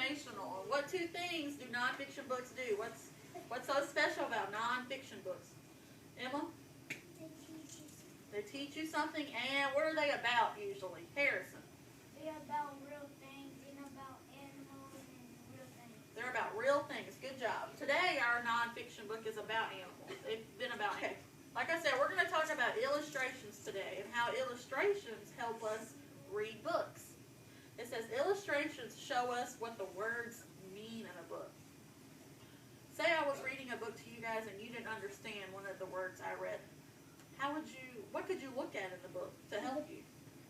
informational. What two things do nonfiction books do? What's so special about nonfiction books? Emma? They teach you something, and what are they about usually? Harrison? They're about real things and about animals and real things. They're about real things. Good job. Today our nonfiction book is about animals. They've been about animals. Like I said, we're going to talk about illustrations today and how illustrations help us read books. It says illustrations show us what the words mean in a book. Say I was reading a book to you guys and you didn't understand one of the words I read. What could you look at in the book to help you?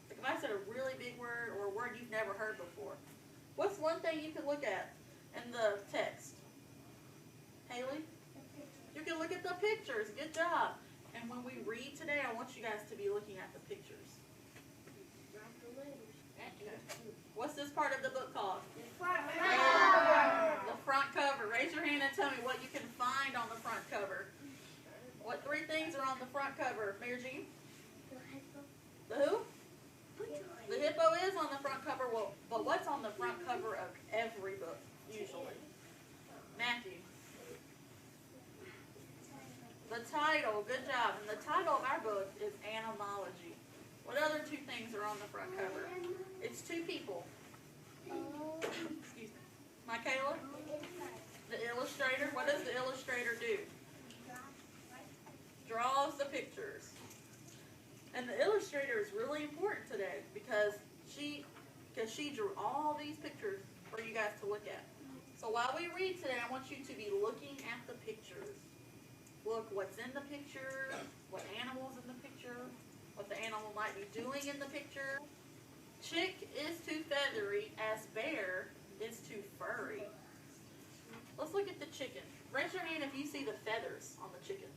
Like if I said a really big word or a word you've never heard before, what's one thing you could look at in the text? Haley? You can look at the pictures. Good job. And when we read today, I want you guys to be looking at the pictures. What's this part of the book called? The front cover. The front cover. Raise your hand and tell me what you can find on the front cover. What three things are on the front cover, Mary Jean? The who? The hippo is on the front cover. Well, but what's on the front cover of every book, usually? Matthew. The title. Good job. And the title of our book is Animology. What other two things are on the front cover? It's two people. Excuse me. Michaela? The illustrator. What does the illustrator do? Draws the pictures. And the illustrator is really important today because she drew all these pictures for you guys to look at. So while we read today, I want you to be looking at the pictures. Look what's in the picture, what animal's in the picture, what the animal might be doing in the picture. Chick is too feathery as bear is too furry. Let's look at the chicken. Raise your hand if you see the feathers on the chicken.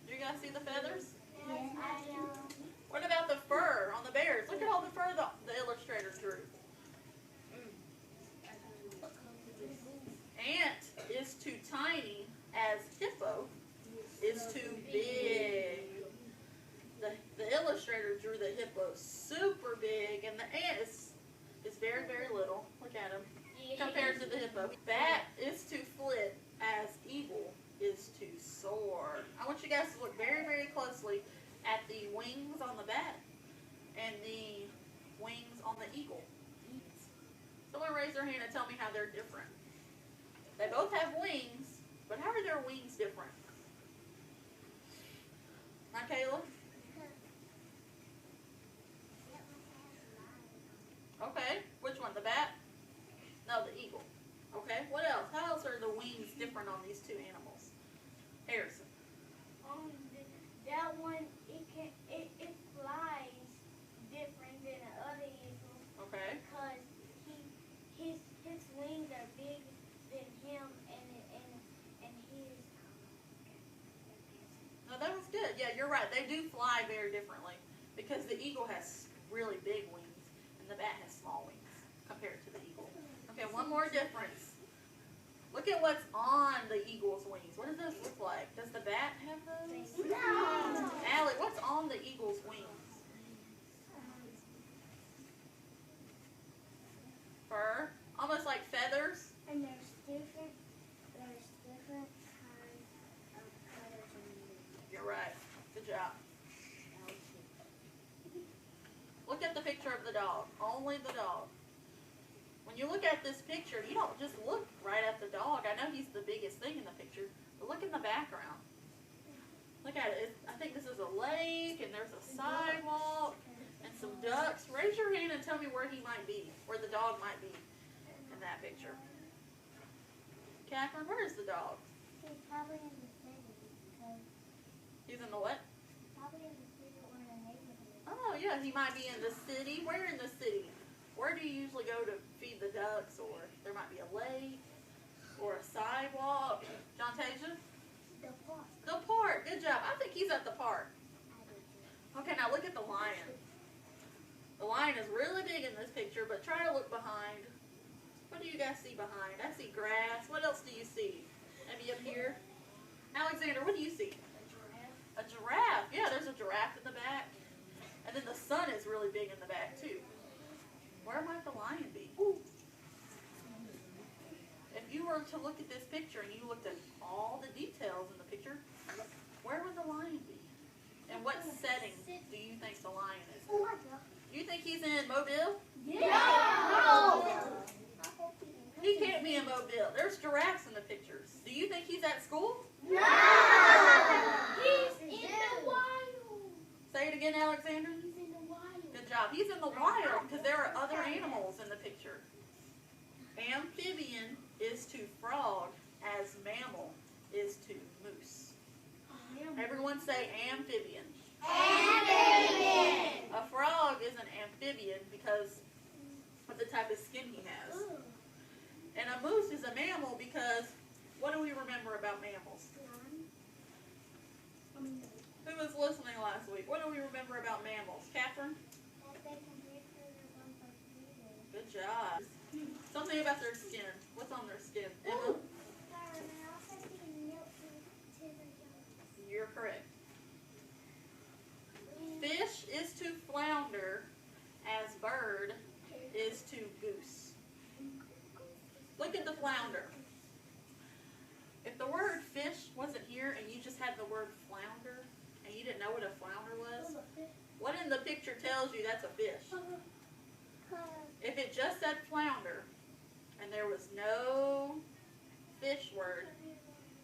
Do you guys see the feathers? What about the fur on the bears? Look at all the fur the illustrator drew. Ant is too tiny as hippo is too big. The illustrator drew the hippo super big and the ant is very, very little. Look at him compared to the hippo. Bat is to flit as eagle is to soar. I want you guys to look very, very closely at the wings on the bat and the wings on the eagle. Someone raise their hand and tell me how they're different. They both have wings, but how are their wings different? Michaela? Okay, which one? The bat? No, the eagle. Okay, what else? How else are the wings different on these two animals? Harrison? That one, it flies different than the other eagle. Okay. Because his wings are big than him and his. No, that was good. Yeah, you're right. They do fly very differently because the eagle has really big wings and the bat has small wings compared to the eagle. Okay, one more difference. Look at what's on the eagle's wings. What does this look like? Does the bat have those? No. Allie, what's on the eagle's wings? Fur? Almost like feathers? And there's different kinds of feathers on the You're right. Good job. Look at the picture of the dog. Only the dog. When you look at this picture, you don't just look right at the dog. I know he's the biggest thing in the picture, but look in the background. Look at it. I think this is a lake, and there's a sidewalk, and some ducks. Raise your hand and tell me where he might be, where the dog might be in that picture. Catherine, where is the dog? He's probably in the city. He's in the what? Probably in the city or in the neighborhood. Oh, yeah, he might be in the city. Where in the city? Where do you usually go to feed the ducks, or there might be a lake, or a sidewalk? John Tasia? The park. The park. Good job. I think he's at the park. Okay, now look at the lion. The lion is really big in this picture, but try to look behind. What do you guys see behind? I see grass. What else do you see? Maybe up here? Alexander, what do you see? A giraffe. Yeah, there's a giraffe in the back. And then the sun is really big in the back, too. Where might the lion be? were to look at this picture and you looked at all the details in the picture, where would the lion be? And what setting do you think the lion is in? Do you think he's in Mobile? No. He can't be in Mobile. There's giraffes in the pictures. Do you think he's at school? No. He's in the wild. Say it again, Alexander. He's in the wild. Good job. He's in the wild because there are other animals in the picture. Amphibian is to frog as mammal is to moose. Everyone say amphibian. Amphibian. A frog is an amphibian because of the type of skin he has. And a moose is a mammal because what do we remember about mammals? Who was listening last week? What do we remember about mammals? Catherine? Good job. Something about their skin. What's on their skin? Emma? You're correct. Fish is to flounder as bird is to goose. Look at the flounder. If the word fish wasn't here and you just had the word flounder and you didn't know what a flounder was, what in the picture tells you that's a fish? If it just said flounder and there was no fish word,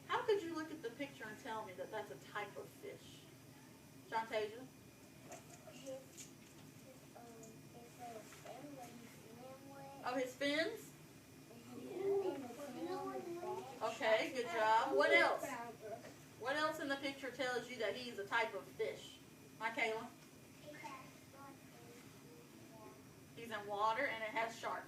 how could you look at the picture and tell me that that's a type of fish? Jontasia? Oh, his fins? Okay, good job. What else? What else in the picture tells you that he's a type of fish? Michaela? He's in water and it has sharks.